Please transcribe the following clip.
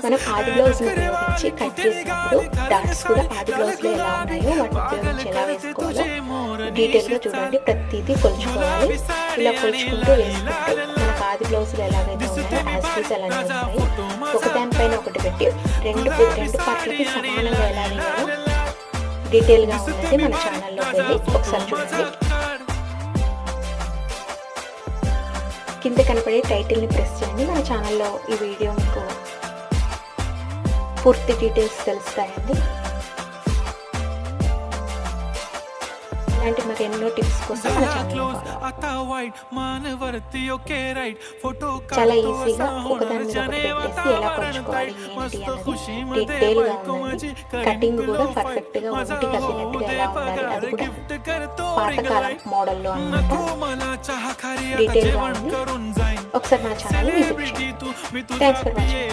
మనం ఆది బ్లౌజ్ని ఉపయోగించి కట్ చేసినప్పుడు డాట్స్ కూడా ఆది బ్లౌజ్లో ఎలా ఉన్నాయో వాటిని ఉపయోగించి ఎలా వేసుకోవాలో డీటెయిల్గా చూడండి. ప్రతిదీ కొలుచుకోవాలి. ఇలా కొలుచుకుంటూ వేసుకుంటూ మనకు ఆది బ్లౌజులు ఎలాగైతే ఉన్నాయో యాజ్ టీజ్ అలానే ఉంటాయి. ఒకదానిపైన ఒకటి పెట్టి రెండు పార్ట్లకి సమానంగా ఎలా వేయాలో డీటెయిల్గా ఉన్నది మన ఛానల్లోకి వెళ్ళి ఒకసారి చూడండి. కింద కనపడే టైటిల్ని ప్రెస్ చేయండి. మన ఛానల్లో ఈ వీడియో మీకు పూర్తి డీటెయిల్స్ తెలుస్తాయండి. ఇలాంటి మరి ఎన్నో టిప్స్ కోసం మన ఛానల్ చాలా ఈజీగా ఒకదాని మీద ఒకటి పెట్టేసి ఎలా కొలుచుకోవాలి ఏంటి అన్నది డీటెయిల్గా ఉందండి. కటింగ్ కూడా పర్ఫెక్ట్గా ఒంటికి అద్దినట్టుగా ఎలా ఉండాలి అది కూడా పాతకాలం మోడల్లో అన్నమాట డీటెయిల్గా ఉంది. ఒకసారి మన ఛానల్ని విజిట్ చేయండి. Thanks for watching.